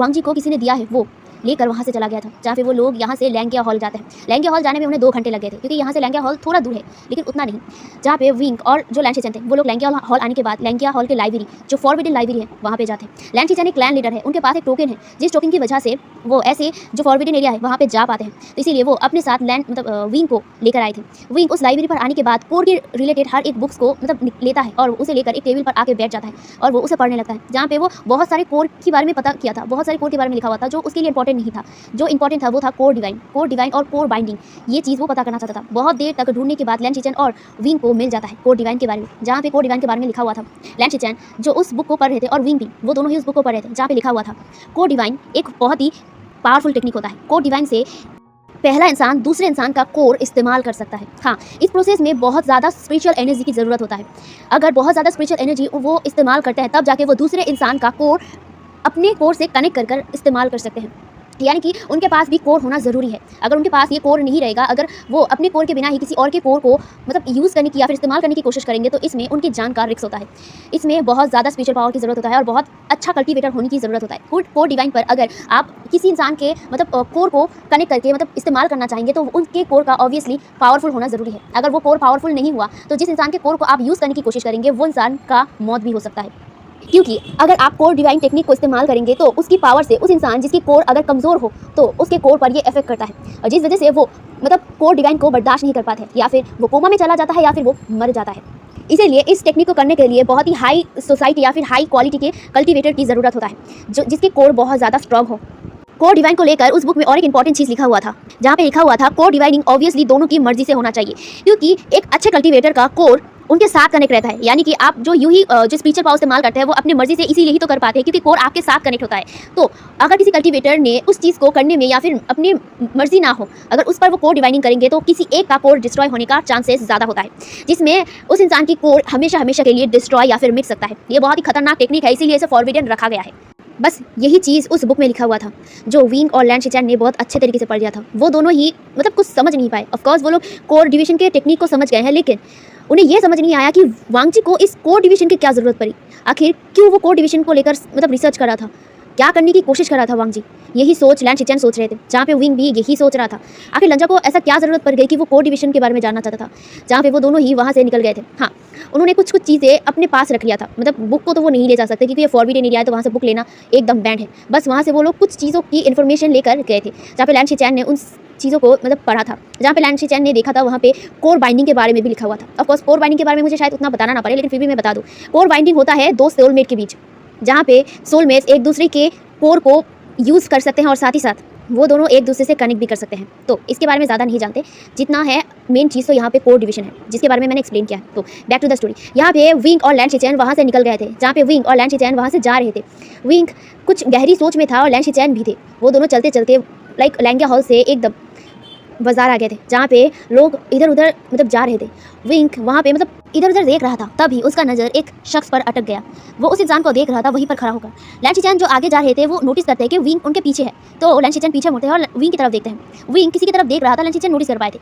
जी को किसी ने दिया है, वो लेकर वहाँ से चला गया था। जहाँ पे वो लोग यहाँ से लैंकिया हॉल जाते हैं। लैंकिया हॉल जाने में उन्हें 2 घंटे लग गए थे, क्योंकि यहाँ से लैंकिया हॉल थोड़ा दूर है, लेकिन उतना नहीं। जहाँ पे विंग और जो लैन शिचैन थे वो लोग लैंकिया हॉल आने के बाद लैंकिया हॉल के लाइब्रेरी, जो फॉरबिडन लाइब्रेरी है, वहाँ पे जाते हैं। लैन शिचैन एक क्लैन लीडर है, उनके पास एक टोकन है, जिस टोकन की वजह से वो ऐसे जो फॉरबिडन एरिया है वहाँ पे जा पाते हैं। तो इसीलिए वो अपने साथ विंग को लेकर आए थे। विंग उस लाइब्रेरी पर आने के बाद कोड के रिलेटेड हर एक बुक्स को लेता है और उसे लेकर एक टेबल पर आके बैठ जाता है और वो उसे पढ़ने लगता है। जहाँ पे वो बहुत सारे कोड के बारे में पता किया था, बहुत सारे कोड के बारे में लिखा हुआ था जो उसके लिए इंपॉर्टेंट नहीं था। जो इंपॉर्टेंट था वो था कोड डिवाइन और कोर बाइंडिंग। ये चीज़ वो पता करना चाहता था। बहुत देर तक ढूंढने के बाद लैन शिचैन और विंग को मिल जाता है कोड डिवाइन के बारे में, जहाँ पे कोड डिवाइन के बारे में लिखा हुआ था। लैन शिचैन जो उस बुक को पढ़ रहे थे और विंग भी, वो दोनों ही उस बुक को पढ़ रहे थे, जहाँ पे लिखा हुआ था कोड डिवाइन एक बहुत ही पावरफुल टेक्निक होता है। कोड डिवाइन से पहला इंसान दूसरे इंसान का कोर इस्तेमाल कर सकता है। हाँ, इस प्रोसेस में बहुत ज़्यादा स्पिरिचुअल एनर्जी की ज़रूरत होता है। अगर बहुत ज़्यादा स्पिरिचुअल एनर्जी वो इस्तेमाल करते हैं, तब जाके वो दूसरे इंसान का कोर अपने कोर से कनेक्ट कर इस्तेमाल कर सकते हैं। यानी कि उनके पास भी कोर होना ज़रूरी है। अगर उनके पास ये कोर नहीं रहेगा, अगर वो अपने कोर के बिना ही किसी और के कोर को यूज़ करने की या फिर इस्तेमाल करने की कोशिश करेंगे, तो इसमें उनकी जान का रिस्क होता है। इसमें बहुत ज़्यादा स्पिरिचुअल पावर की ज़रूरत होता है और बहुत अच्छा कल्टिवेटर होने की ज़रूरत होता है। कोर डिवाइन पर अगर आप किसी इंसान के कोर को कनेक्ट करके इस्तेमाल करना चाहेंगे, तो उनके कोर का ऑब्वियसली पावरफुल होना ज़रूरी है। अगर वो कोर पावरफुल नहीं हुआ, तो जिस इंसान के कोर को आप यूज़ करने की कोशिश करेंगे, वो इंसान का मौत भी हो सकता है। क्योंकि अगर आप कोर डिवाइन टेक्निक को इस्तेमाल करेंगे, तो उसकी पावर से उस इंसान जिसकी कोर अगर कमज़ोर हो, तो उसके कोर पर ये इफेक्ट करता है, और जिस वजह से वो कोर डिवाइन को बर्दाश्त नहीं कर पाते हैं, या फिर वो कोमा में चला जाता है, या फिर वो मर जाता है। इसीलिए इस टेक्निक को करने के लिए बहुत ही हाई सोसाइटी या फिर हाई क्वालिटी के कल्टिवेटर की ज़रूरत होता है, जिसके कोर बहुत ज़्यादा स्ट्रॉन्ग हो। कोर डिवाइन को लेकर उस बुक में और एक इंपॉर्टेंट चीज़ लिखा हुआ था, जहाँ पे लिखा हुआ था कोर डिवाइनिंग ऑब्वियसली दोनों की मर्जी से होना चाहिए, क्योंकि एक अच्छे कल्टिवेटर का कोर उनके साथ कनेक्ट रहता है। यानी कि आप जो जो स्पिरिचुअल पावर इस्तेमाल करते हैं, वो अपनी मर्जी से इसीलिए ही तो कर पाते हैं, क्योंकि कोर आपके साथ कनेक्ट होता है। तो अगर किसी कल्टिवेटर ने उस चीज़ को करने में या फिर अपनी मर्जी ना हो, अगर उस पर वो कोर डिवाइनिंग करेंगे, तो किसी एक का कोर डिस्ट्रॉय होने का चांसेस ज़्यादा होता है, जिसमें उस इंसान की कोर हमेशा हमेशा के लिए डिस्ट्रॉय या फिर मिट सकता है। ये बहुत ही खतरनाक टेक्निक है, इसीलिए इसे फॉरबिडन रखा गया है। बस यही चीज़ उस बुक में लिखा हुआ था, जो विंग और लैंड शिचैन ने बहुत अच्छे तरीके से पढ़ लिया था। वो दोनों ही कुछ समझ नहीं पाए। ऑफकोर्स वो लोग कोर डिवीजन के टेक्निक को समझ गए हैं, लेकिन उन्हें यह समझ नहीं आया कि वांगची को इस कोर डिवीजन की क्या ज़रूरत पड़ी। आखिर क्यों वो कोर डिवीजन को लेकर रिसर्च कर रहा था, क्या करने की कोशिश कर रहा था वांगजी। यही सोच लैंड शिचैन सोच रहे थे, जहाँ पे विंग भी यही सोच रहा था। आखिर लंजा को ऐसा क्या ज़रूरत पड़ गई कि वो कोर डिवीजन के बारे में जानना चाहता था, जहाँ पे वो दोनों ही वहाँ से निकल गए थे। हाँ, उन्होंने कुछ चीज़ें अपने पास रख लिया था, बुक को तो वो नहीं ले जा सकते, क्योंकि ये फॉरबिडन एरिया है, तो वहाँ से बुक लेना एकदम बैंड है। बस वहाँ से वो लोग कुछ चीज़ों की इन्फॉर्मेशन लेकर गए थे, जहाँ पे लैंड शिचैन ने उन चीज़ों को पढ़ा था, जहाँ पे लैंड शिचैन ने देखा था, वहाँ पे कोर बाइंडिंग के बारे में भी लिखा हुआ था। ऑफकोर्स कोर बाइंडिंग के बारे में मुझे शायद उतना बताना ना पड़े, लेकिन फिर भी मैं बता दूँ। कोर बाइंडिंग होता है दो सोलमेट के बीच, जहाँ पे सोलमेट्स एक दूसरे के कोर को यूज़ कर सकते हैं और साथ ही साथ वो दोनों एक दूसरे से कनेक्ट भी कर सकते हैं। तो इसके बारे में ज़्यादा नहीं जानते, जितना है मेन चीज़ तो यहाँ पे कोर डिवीजन है, जिसके बारे में मैंने एक्सप्लेन किया है। तो बैक टू द स्टोरी। यहाँ पे विंग और लैंड शिचैन वहाँ से निकल गए थे, जहाँ पे विंग और लैंड शिचैन वहाँ से जा रहे थे। विंग कुछ गहरी सोच में था और लैंड शिचैन भी थे। वो दोनों चलते चलते लैंगिया हॉल से एकदम बाजार आ गए थे, जहाँ पे लोग इधर उधर जा रहे थे। विंग वहाँ पे इधर उधर देख रहा था, तभी उसका नज़र एक शख्स पर अटक गया। वो उस इंसान को देख रहा था, वहीं पर खड़ा होकर। लैंड शिचैन जो आगे जा रहे थे, वो नोटिस करते हैं कि विंग उनके पीछे है, तो लैंड शिचैन पीछे मुड़ते हैं और विंग की तरफ देखते हैं। विंग किसी की तरफ देख रहा था, लैंड शिचैन नोटिस कर पाए थे।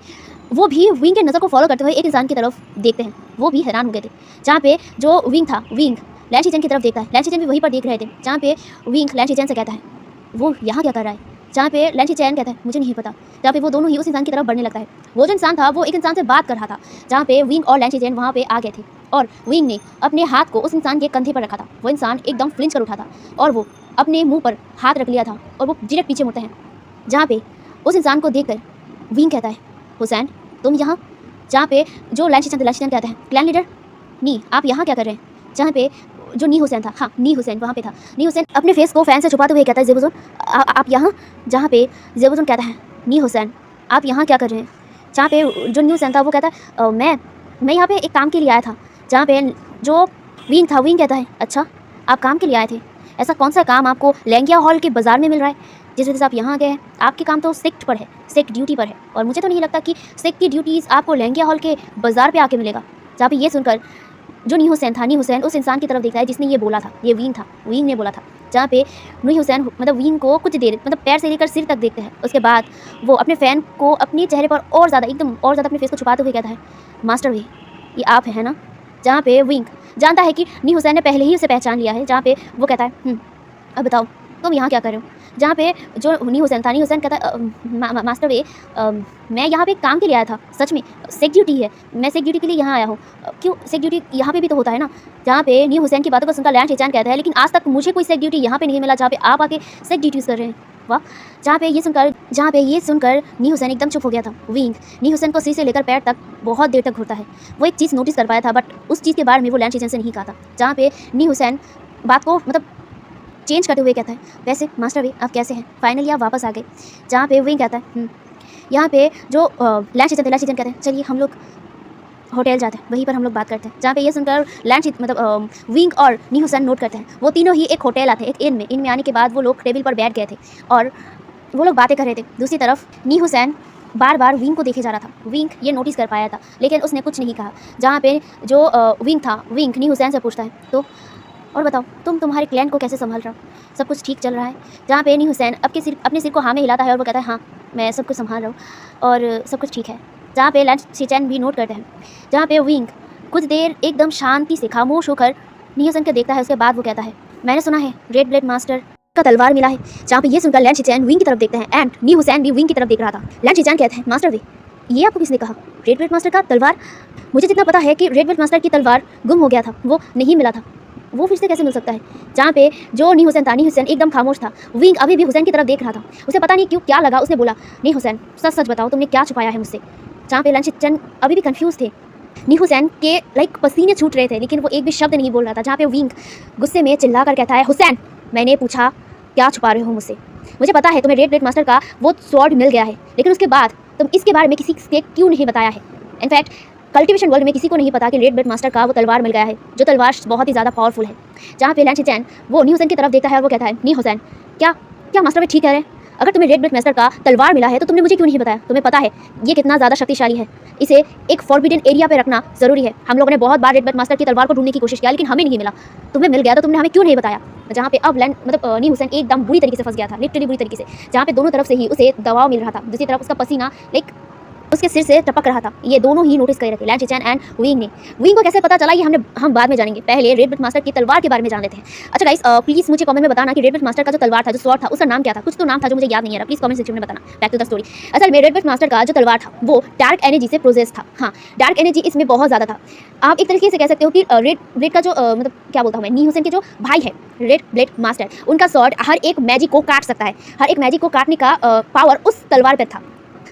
वो भी विंग के नज़र को फॉलो करते हुए एक इंसान की तरफ देखते हैं। वो भी हैरान हो गए थे, जहाँ पे जो विंग था, विंग लैंड शिचैन की तरफ देखता है। लैंड शिचैन भी वहीं पर देख रहे थे, जहाँ पे विंग लैंड शिचैन से कहता है, वो यहाँ क्या कर रहा है। जहाँ पे लैंड शिचैन कहता है, मुझे नहीं पता। जहाँ पे वो दोनों ही उस इंसान की तरफ बढ़ने लगता है। वो जो इंसान था, वो एक इंसान से बात कर रहा था, जहाँ पे विंग और लैंड शिचैन वहाँ पे आ गए थे, और विंग ने अपने हाथ को उस इंसान के कंधे पर रखा था। वो इंसान एकदम फ्लिंच कर उठा था, और वो अपने मुंह पर हाथ रख लिया था, और वो डायरेक्ट पीछे मुड़ते हैं। जहाँ पे उस इंसान को देखकर विंग कहता है, हुसैन तुम यहाँ। जहाँ पे जो लैंड शिचैन कहता है, क्लैन लीडर नी आप यहाँ क्या कर रहे हैं। जहाँ पे जो नी हुसैन था, हाँ नी हुसैन वहाँ पे था। नी हुसैन अपने फेस को फैन से छुपाते हुए कहता है, ज़ेबुज़ोन आप यहाँ। जहाँ पे ज़ेबुज़ोन कहता है, नी हुसैन आप यहाँ क्या कर रहे हैं। जहाँ पे जो नी हुसैन था, वो कहता है, मैं यहाँ पे एक काम के लिए आया था। जहाँ पे जो विंग था, विंग कहता है, अच्छा आप काम के लिए आए थे। ऐसा कौन सा काम आपको लैंगिया हॉल के बाज़ार में मिल रहा है, जिस वजह से आप यहाँ गए हैं। आपके काम तो सेक्ट पर है, सेक्ट ड्यूटी पर है, और मुझे तो नहीं लगता कि सेक्ट की ड्यूटीज़ आपको लैंगिया हॉल के बाज़ार पर आके मिलेगा। जहाँ पे ये सुनकर जो नी हुसैन था, नी हुसैन उस इंसान की तरफ देखता है जिसने ये बोला था। ये विंग था, विंग ने बोला था। जहाँ पे नी हुसैन विंग को कुछ देर पैर से लेकर सिर तक देखते हैं। उसके बाद वो अपने फ़ैन को अपने चेहरे पर और ज़्यादा अपने फेस को छुपाते हुए कहता है, मास्टर वे ये आप है ना। जहाँ पे विंग जानता है कि नी हुसैन ने पहले ही उसे पहचान लिया है। जहाँ पे वो कहता है, अब बताओ तुम यहाँ क्या कर रहे हो। जहाँ पे जो नी हुसैन था, नी हुसैन कहता है, मास्टर वे मैं यहाँ पे काम के लिए आया था। सच में सेक ड्यूटी है, मैं सेक ड्यूटी के लिए यहाँ आया हूँ। क्यों सेक ड्यूटी यहाँ पे भी तो होता है ना। जहाँ पे नी हुसैन की बातों को सुनकर लैंड शिचैन कहता है, लेकिन आज तक मुझे कोई सेक ड्यूटी यहाँ पे नहीं मिला, जहाँ पे आप आके सेक ड्यूटीज़ कर रहे हैं। वाह। जहाँ पे ये सुनकर नी हुसैन एकदम चुप हो गया था। विंग नी हुसैन को सिर से लेकर पैर तक बहुत देर तक घूरता है। वो एक चीज़ नोटिस कर पाया था, बट उस चीज़ के बारे में वो लैंड शिचैन से नहीं कहा था। जहाँ पे नी हुसैन बात को चेंज करते हुए कहता है, वैसे मास्टर वे आप कैसे हैं, फाइनली आप वापस आ गए। जहाँ पे विंग कहता है, यहाँ पे जो लैंड शिचैन कहते हैं, चलिए हम लोग होटल जाते हैं, वहीं पर हम लोग बात करते हैं। जहाँ पे ये सुनकर विंग और नी हुसैन नोट करते हैं। वो तीनों ही एक होटल आते हैं, एक इन में आने के बाद वो लोग टेबल पर बैठ गए थे और वो लोग बातें कर रहे थे। दूसरी तरफ नी हुसैन बार बार विंग को देखे जा रहा था। विंग ये नोटिस कर पाया था, लेकिन उसने कुछ नहीं कहा। जहाँ पे जो विंग था, विंग नी हुसैन से पूछता है, तो और बताओ तुम्हारे क्लैन को कैसे संभाल रहा हो, सब कुछ ठीक चल रहा है? जहाँ पे नी हुसैन अपने सिर को हाँ में हिलाता है और वो कहता है हाँ मैं सब कुछ संभाल रहा हूँ और सब कुछ ठीक है। जहाँ पे लैंड शिचेन भी नोट करते हैं। जहाँ पे विंग कुछ देर एकदम शांति से खामोश होकर नी हुसैन को देखता है। उसके बाद वो कहता है, मैंने सुना है रेड ब्लेड मास्टर का तलवार मिला है। जहाँ पे ये सुनकर लैंड शिचेन विंग की तरफ देखते हैं एंड नी हुसैन भी विंग की तरफ देख रहा था। लैंड शिचेन कहते हैं, मास्टर वे ये आपको किसने कहा? रेड ब्लेड मास्टर का तलवार? मुझे जितना पता है कि रेड ब्लेड मास्टर की तलवार गुम हो गया था, वो नहीं मिला था। वो फिर से कैसे मिल सकता है? जहाँ पे जो नी हुसैन था, नी हुसैन एकदम खामोश था। विंग अभी भी हुसैन की तरफ देख रहा था। उसे पता नहीं क्यों क्या लगा, उसने बोला, नी हुसैन सच सच बताओ तुमने क्या छुपाया है मुझसे? जहाँ पे लैंड शिचेन अभी भी कंफ्यूज थे। नी हुसैन के पसीने छूट रहे थे, लेकिन वो एक भी शब्द नहीं बोल रहा था। जहाँ पे विंग गुस्से में चिल्ला कर कहता है, हुसैन मैंने पूछा क्या छुपा रहे हो मुझसे? मुझे पता है तुम्हें रेड ब्लेड मास्टर का वो स्वॉर्ड मिल गया है, लेकिन उसके बाद तुम इसके बारे में किसी से क्यों नहीं बताया है? इनफैक्ट कल्टिवेशन वर्ल्ड में किसी को नहीं पता कि रेड ब्लेड मास्टर का वो तलवार मिल गया है, जो तलवार बहुत ही ज़्यादा पावरफुल है। जहाँ पे लैंड शिचेन वो नी हुसैन की तरफ देखता है और वो कहता है, नी हुसैन क्या मास्टर भाई ठीक कह रहे हैं? अगर तुम्हें रेड ब्लेड मास्टर का तलवार मिला है तो तुमने मुझे क्यों नहीं बताया? तुम्हें पता है ये कितना ज़्यादा शक्तिशाली है, इसे एक फॉरबिडन एरिया पे रखना ज़रूरी है। हम लोगों ने बहुत बार रेड ब्लेड मास्टर की तलवार को ढूंढने की कोशिश किया, लेकिन हमें नहीं मिला। तुम्हें मिल गया तो तुमने हमें क्यों नहीं बताया? जहाँ पे अब नी हुसैन एकदम बुरी तरीके से फंस गया था, लिटरली बुरी तरीके से। जहाँ पे दोनों तरफ से ही उसे दबाव मिल रहा था, दूसरी तरफ उसका पसीना उसके सिर से टपक रहा था। ये दोनों ही नोटिस कर रहे थे, लैंड शिचेन एंड विंग ने। विंग को कैसे पता चला ये हम बाद में जानेंगे। पहले रेड ब्लेड मास्टर की तलवार के बारे में जान लेते हैं। अच्छा गाइस, प्लीज़ मुझे कमेंट में बताना कि रेड ब्लेड मास्टर का जो तलवार था, जो स्वॉर्ड था, उसका नाम क्या था? कुछ तो नाम था जो मुझे याद नहीं आ रहा, प्लीज़ कमेंट सेक्शन में बताना। Back to the story. असल में रेड ब्लेड मास्टर का जो तलवार था वो डार्क एनर्जी से प्रोसेस था। हाँ, डार्क एनर्जी इसमें बहुत ज़्यादा था। आप एक तरीके से कह सकते हो कि रेड ब्लेड का जो क्या बोलता हूँ मैं, नी हुसैन के जो भाई है रेड ब्लेड मास्टर, उनका स्वॉर्ड हर एक मैजिक को काट सकता है। हर एक मैजिक को काटने का पावर उस तलवार पर था।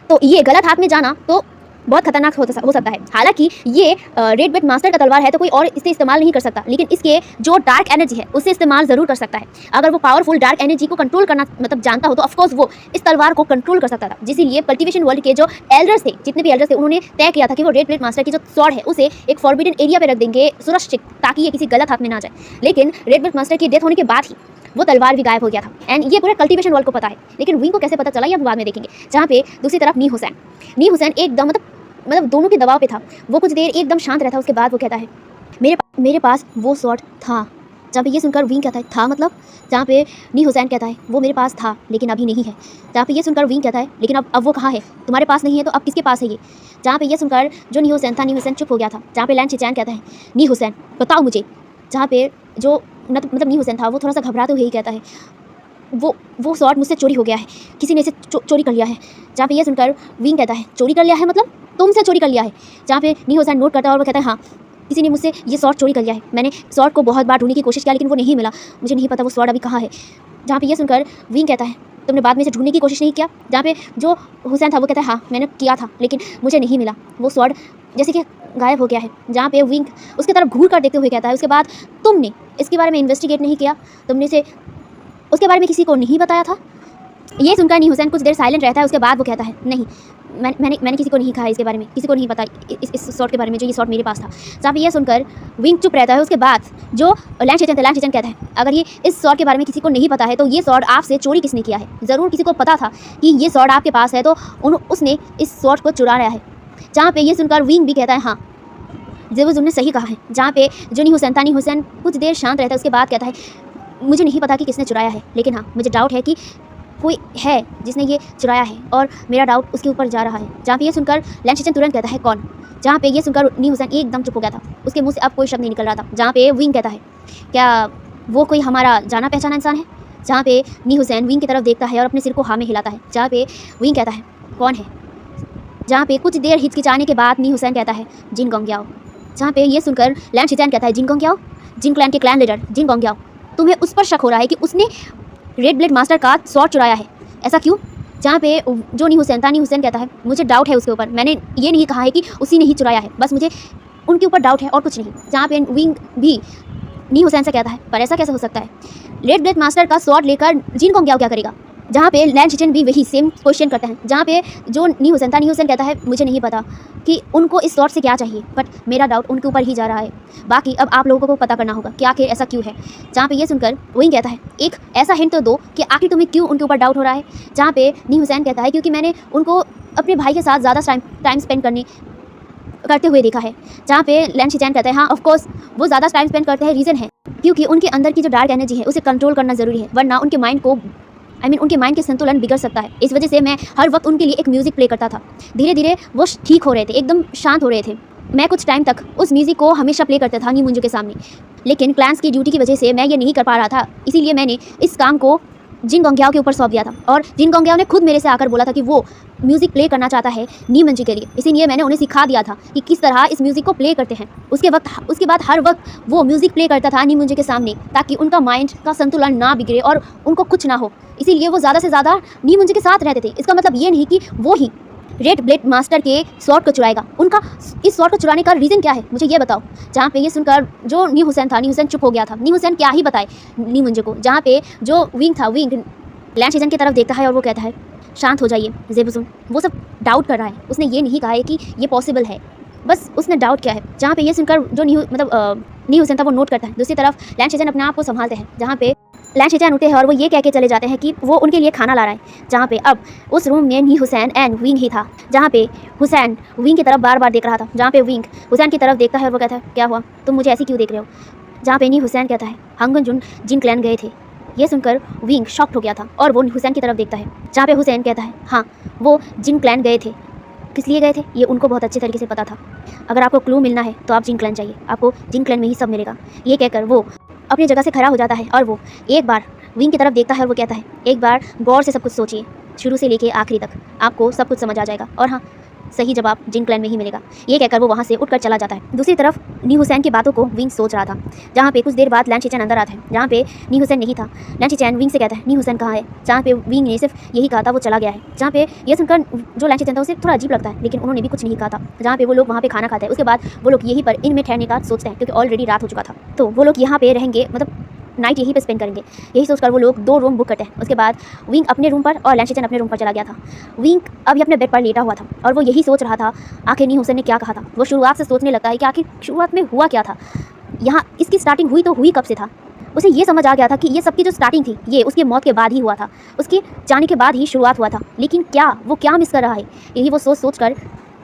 तो ये गलत हाथ में जाना तो बहुत खतरनाक हो सकता है। हालांकि ये रेड ब्लेड मास्टर का तलवार है तो कोई और इसे इस्तेमाल नहीं कर सकता, लेकिन इसके जो डार्क एनर्जी है उसे इस्तेमाल ज़रूर कर सकता है। अगर वो पावरफुल डार्क एनर्जी को कंट्रोल करना जानता हो तो ऑफकोर्स वो इस तलवार को कंट्रोल कर सकता था। जिसलिए कल्टिवेशन वर्ल्ड के जो एल्डर्स थे, जितने भी एल्डर्स थे, उन्होंने तय किया था कि वो रेड ब्लेड मास्टर की जो स्वॉर्ड है उसे एक फॉरबिडन एरिया पर रख देंगे सुरक्षित, ताकि ये किसी गलत हाथ में ना जाए। लेकिन रेड ब्लेड मास्टर की डेथ होने के बाद ही वो तलवार भी गायब हो गया था एंड ये पूरे कल्टिवेशन वर्ल्ड को पता है। लेकिन विंग को कैसे पता चला ये हम बाद में देखेंगे। जहाँ पे दूसरी तरफ नी हुसैन एकदम दोनों के दबाव पे था। वो कुछ देर एकदम शांत रहता है। उसके बाद वो कहता है, मेरे पास वो स्वॉर्ड था। जहाँ पे ये सुनकर विंग कहता है, था मतलब? जहाँ पे नी हुसैन कहता है, वो मेरे पास था लेकिन अभी नहीं है। जहाँ पे ये सुनकर विंग कहता है, लेकिन अब वो कहाँ है? तुम्हारे पास नहीं है तो अब किसके पास है ये? जहाँ पे ये सुनकर जो नी हुसैन था, नी हुसैन चुप हो गया था। जहाँ पे लैंड शिचेन कहता है, नी हुसैन बताओ मुझे। जहाँ पे जो नी हुसैन था वो थोड़ा सा घबराते हुए ही कहता है, वो स्वॉर्ड मुझसे चोरी हो गया है, किसी ने इसे चोरी कर लिया है। जहाँ पे ये सुनकर विंग कहता है, चोरी कर लिया है मतलब? तुमसे चोरी कर लिया है? जहाँ पे नी हुसैन नोट करता है और वो कहता है, हाँ किसी ने मुझसे ये स्वॉर्ड चोरी कर लिया है। मैंने स्वॉर्ड को बहुत बार ढूंढने की कोशिश किया लेकिन वो नहीं मिला। मुझे नहीं पता वो स्वॉर्ड अभी कहाँ है। जहाँ पे ये सुनकर विंग कहता है, तुमने बाद में से ढूंढने की कोशिश नहीं किया? जहाँ पे जो हुसैन था वो कहता है, हाँ मैंने किया था लेकिन मुझे नहीं मिला, वो स्वॉर्ड जैसे कि गायब हो गया है। जहाँ पे विंग उसकी तरफ घूर कर देखते हुए कहता है, उसके बाद तुमने इसके बारे में इन्वेस्टिगेट नहीं किया? तुमने इसे उसके बारे में किसी को नहीं बताया था? ये सुनकर नी हुसैन कुछ देर साइलेंट रहता है। उसके बाद वो कहता है, नहीं मैंने किसी को नहीं कहा इसके बारे में, किसी को नहीं पता इस शॉट के बारे में, जो ये शॉट मेरे पास था। जहाँ पे ये सुनकर विंग चुप रहता है। उसके बाद जो लैंड शिचेन कहता है, अगर ये इस शॉट के बारे में किसी को नहीं पता है तो ये शॉट आपसे चोरी किसने किया है? ज़रूर किसी को पता था कि ये शॉट आपके पास है तो उसने इस शॉट को चुराया है। जहाँ पे ये सुनकर विंग भी कहता है, हाँ जरूर तुमने सही कहा है। जहाँ पे जो नी हुसैन कुछ देर शांत रहता है। उसके बाद कहता है, मुझे नहीं पता कि किसने चुराया है, लेकिन हाँ मुझे डाउट है कि कोई है जिसने ये चुराया है और मेरा डाउट उसके ऊपर जा रहा है। जहाँ पे ये सुनकर लैंड शिचेन तुरंत कहता है, कौन? जहाँ पे ये सुनकर नी हुसैन एकदम चुप हो गया था। उसके मुंह से अब कोई शब्द नहीं निकल रहा था। जहाँ पे विंग कहता है, क्या वो कोई हमारा जाना पहचाना इंसान है? जहाँ पे नी हुसैन विंग की तरफ देखता है और अपने सिर को हाँ में हिलाता है। जहाँ पे विंग कहता है, कौन है? जहाँ पे कुछ देर हिचकिचाने के बाद नी हुसैन कहता है, जिन गोंग्याओ। जहाँ पे ये सुनकर लैंड शिचेन कहता है, जिन गोंग्याओ? जिन क्लैन के क्लैन लीडर जिन गोंग्याओ, तुम्हें उस पर शक हो रहा है कि उसने रेड ब्लेड मास्टर का स्वॉर्ड चुराया है, ऐसा क्यों? जहाँ पे जो नी हुसैन कहता है, मुझे डाउट है उसके ऊपर। मैंने ये नहीं कहा है कि उसी ने ही चुराया है, बस मुझे उनके ऊपर डाउट है और कुछ नहीं। जहाँ पे विंग भी नी हुसैन से कहता है, पर ऐसा कैसे हो सकता है? रेड ब्लेड मास्टर का स्वॉर्ड लेकर जिन गोंग्याओ क्या करेगा? जहाँ पे लैंड शिचेन भी वही सेम क्वेश्चन करते हैं। जहाँ पे जो नी हुसैन कहता है, मुझे नहीं पता कि उनको इस स्वॉर्ड से क्या चाहिए, बट मेरा डाउट उनके ऊपर ही जा रहा है। बाकी अब आप लोगों को पता करना होगा कि आखिर ऐसा क्यों है। जहाँ पे ये सुनकर विंग कहता है, एक ऐसा हिंट तो दो कि आखिर तुम्हें क्यों उनके ऊपर डाउट हो रहा है। जहाँ पे नी हुसैन कहता है, क्योंकि मैंने उनको अपने भाई के साथ ज़्यादा टाइम स्पेंड करते हुए देखा है। जहाँ पे लैन शिचैन कहता है हाँ ऑफ कोर्स वो ज़्यादा टाइम स्पेंड करते हैं, रीज़न है क्योंकि उनके अंदर की जो डार्क एनर्जी है उसे कंट्रोल करना ज़रूरी है, वरना उनके माइंड को उनके माइंड के संतुलन बिगड़ सकता है। इस वजह से मैं हर वक्त उनके लिए एक म्यूज़िक प्ले करता था। धीरे धीरे वो ठीक हो रहे थे, एकदम शांत हो रहे थे। मैं कुछ टाइम तक उस म्यूज़िक को हमेशा प्ले करता था नी मुंजो के सामने, लेकिन क्लान्स की ड्यूटी की वजह से मैं ये नहीं कर पा रहा था। इसीलिए मैंने इस काम को जिन गोंग्याओ के ऊपर सौंप दिया था और जिन गोंग्याओ ने खुद मेरे से आकर बोला था कि वो म्यूज़िक प्ले करना चाहता है नी मंजी के लिए। इसीलिए मैंने उन्हें सिखा दिया था कि किस तरह इस म्यूज़िक को प्ले करते हैं। उसके बाद हर वक्त वो म्यूज़िक प्ले करता था नी मुंजी के सामने, ताकि उनका माइंड का संतुलन ना बिगड़े और उनको कुछ ना हो। इसीलिए वो ज़्यादा से ज़्यादा नी मुंजी के साथ रहते थे। इसका मतलब ये नहीं कि वो ही रेड ब्लेड मास्टर के स्वॉर्ड को चुराएगा। उनका इस स्वॉर्ड को चुराने का रीज़न क्या है, मुझे ये बताओ। जहाँ पे ये सुनकर जो नी हुसैन था, नी हुसैन चुप हो गया था। नी हुसैन क्या ही बताए नी मुंजे को। जहाँ पे जो विंग था, विंग लैन शिचैन की तरफ देखता है और वो कहता है शांत हो जाइए ज़ेबुजुन। वो सब डाउट कर रहा है, उसने ये नहीं कहा है कि ये पॉसिबल है, बस उसने डाउट किया है। जहाँ पे ये सुनकर जो नी हुसैन था वो नोट करता है। दूसरी तरफ लैन शिचैन अपने आप को संभालते हैं। जहाँ पे लैन शिचैन उठे हैं और वो ये कह के चले जाते हैं कि वो उनके लिए खाना ला रहा है। जहाँ पे अब उस रूम में नी हुसैन एंड विंग ही था। जहाँ पे हुसैन विंग की तरफ बार बार देख रहा था। जहाँ पे विंग हुसैन की तरफ देखता है और वो कहता है क्या हुआ, तुम मुझे ऐसी क्यों देख रहे हो। जहाँ पे नी हुसैन कहता है हंगन जुन जिन क्लैन गए थे। ये सुनकर विंग शॉक्ड हो गया था और वो हुसैन की तरफ देखता है। जहाँ पे हुसैन कहता है हाँ वो जिन क्लैन गए थे। किस लिए गए थे ये उनको बहुत अच्छे तरीके से पता था। अगर आपको क्लू मिलना है तो आप जिन क्लैन चाहिए, आपको जिन क्लैन में ही सब मिलेगा। ये कहकर वो अपनी जगह से खड़ा हो जाता है और वो एक बार विंग की तरफ देखता है और वो कहता है एक बार गौर से सब कुछ सोचिए, शुरू से लेके आखिरी तक आपको सब कुछ समझ आ जाएगा और हाँ सही जवाब जिन क्लैन में ही मिलेगा। ये कहकर वो वहाँ से उठकर चला जाता है। दूसरी तरफ नी हुसैन की बातों को विंग सोच रहा था। जहाँ पे कुछ देर बाद लैन शिचैन अंदर आता है। जहाँ पे नी हुसैन नहीं था। लैन शिचैन विंग से कहता है नी हुसैन कहाँ है। जहाँ पे विंग ने सिर्फ यही कहा था वो चला गया है। जहाँ पे ये सुनकर जो लैन शिचैन था उसे थोड़ा अजीब लगता है, लेकिन उन्होंने भी कुछ नहीं कहा था। जहाँ पे वो लोग वहाँ पे खाना खाते हैं, उसके बाद वो लोग यहीं पर इन में ठहरने का सोचते हैं क्योंकि ऑलरेडी रात हो चुका था। तो वो लोग यहाँ पे रहेंगे, मतलब नाइट यहीं पे स्पेंड करेंगे। यही सोचकर वो लोग 2 रूम बुक करते हैं। उसके बाद विंग अपने रूम पर और लैन शिचैन अपने रूम पर चला गया था। विंग अभी अपने बेड पर लेटा हुआ था और वो यही सोच रहा था आखिर नी हुसैन ने क्या कहा था। वो शुरुआत से सोचने लगता है कि आखिर शुरुआत में हुआ क्या था, यहाँ इसकी स्टार्टिंग हुई तो हुई कब से था। उसे ये समझ आ गया था कि ये सबकी जो स्टार्टिंग थी ये उसके मौत के बाद ही हुआ था, उसके जाने के बाद ही शुरुआत हुआ था। लेकिन वो क्या मिस कर रहा है, यही वो सोच कर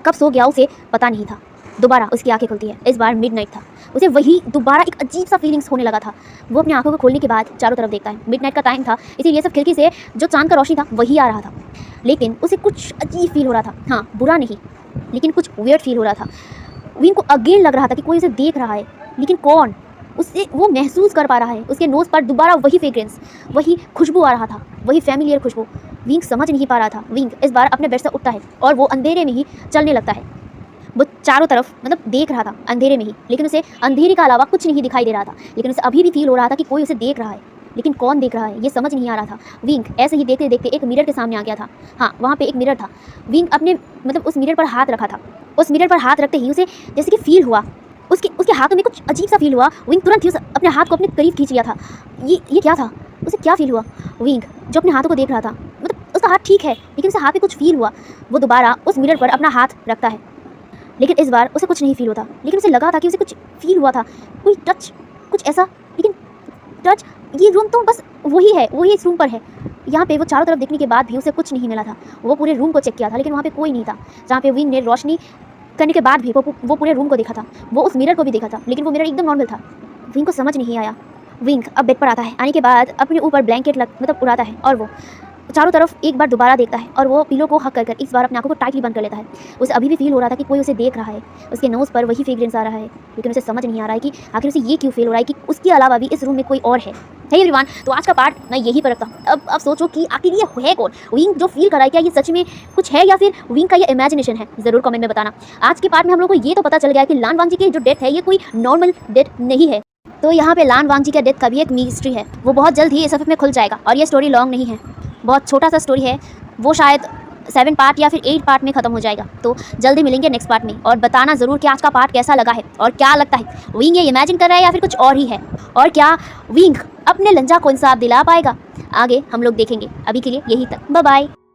कब सो गया उसे पता नहीं था। दोबारा उसकी आंखें खुलती है। इस बार मिडनाइट था। उसे वही दोबारा एक अजीब सा फीलिंग्स होने लगा था। वो अपनी आंखों को खोलने के बाद चारों तरफ देखता है। मिडनाइट का टाइम था, इसीलिए सब खिड़की से जो चांद का रोशनी था वही आ रहा था। लेकिन उसे कुछ अजीब फील हो रहा था। हाँ बुरा नहीं, लेकिन कुछ वियर्ड फील हो रहा था। विंग को अगेन लग रहा था कि कोई उसे देख रहा है, लेकिन कौन। उससे वो महसूस कर पा रहा है उसके नोज़ पर दोबारा वही फ्रेग्रेंस, वही खुशबू आ रहा था, वही फैमिलियर खुशबू। विंग समझ नहीं पा रहा था। विंग इस बार अपने बेड से उठता है और वो अंधेरे में ही चलने लगता है। वो चारों तरफ देख रहा था अंधेरे में ही, लेकिन उसे अंधेरे का अलावा कुछ नहीं दिखाई दे रहा था। लेकिन उसे अभी भी फील हो रहा था कि कोई उसे देख रहा है, लेकिन कौन देख रहा है ये समझ नहीं आ रहा था। विंग ऐसे ही देखते देखते एक मिरर के सामने आ गया था। हाँ वहाँ पे एक मिरर था। विंग अपने उस मिरर पर हाथ रखा था। उस मिरर पर हाथ रखते ही उसे जैसे कि फील हुआ, उसके हाथों में कुछ अजीब सा फील हुआ। विंग तुरंत ही अपने हाथ को अपने करीब खींच लिया था। ये क्या था, उसे क्या फील हुआ। विंग जो अपने हाथों को देख रहा था, उसका हाथ ठीक है लेकिन उसे हाथ में कुछ फील हुआ। वो दोबारा उस मिरर पर अपना हाथ रखता है, लेकिन इस बार उसे कुछ नहीं फील होता। लेकिन उसे लगा था कि उसे कुछ फील हुआ था, कोई टच, कुछ ऐसा। लेकिन टच, ये रूम तो बस वही है, वही इस रूम पर है। यहाँ पे वो चारों तरफ देखने के बाद भी उसे कुछ नहीं मिला था। वो पूरे रूम को चेक किया था लेकिन वहाँ पे कोई नहीं था। जहाँ पे विंग ने रोशनी करने के बाद भी वो पूरे रूम को देखा था। वो उस मिरर को भी देखा था, लेकिन वो मिरर एकदम नॉर्मल था। विंग को समझ नहीं आया। विंग अब बेड पर आता है। आने के बाद अपने ऊपर ब्लैंकेट उड़ाता है और वो चारों तरफ एक बार दोबारा देखता है और वो पिलो को हक कर इस बार अपनी आंखों को टाइटली बंद कर लेता है। उसे अभी भी फील हो रहा था कि कोई उसे देख रहा है, उसके नोज़ पर वही फ्रेग्रेंस आ रहा है, लेकिन उसे समझ नहीं आ रहा है कि आखिर उसे ये क्यों फील हो रहा है कि उसके अलावा भी इस रूम में कोई और है। हे एवरीवन, तो आज का पार्ट मैं यही पर रखता हूँ। अब सोचो कि आखिर ये है कौन। विंग जो फील कर रहा है, क्या ये सच में कुछ है या फिर विंग का ये इमेजिनेशन है, ज़रूर कमेंट में बताना। आज के पार्ट में हम लोग को ये तो पता चल गया कि लान वांगजी की जो डेथ है ये कोई नॉर्मल डेथ नहीं है। तो यहाँ पे लान वांगजी का डेथ का भी एक मिस्ट्री है, वो बहुत जल्द ही इस एफएफ में खुल जाएगा। और ये स्टोरी लॉन्ग नहीं है, बहुत छोटा सा स्टोरी है, वो शायद 7 पार्ट या फिर 8 पार्ट में ख़त्म हो जाएगा। तो जल्दी मिलेंगे नेक्स्ट पार्ट में, और बताना ज़रूर कि आज का पार्ट कैसा लगा है और क्या लगता है, विंग ये इमेजिन कर रहा है या फिर कुछ और ही है, और क्या विंग अपने लंजा को इंसाफ दिला पाएगा, आगे हम लोग देखेंगे। अभी के लिए यही तक, बाय बाय।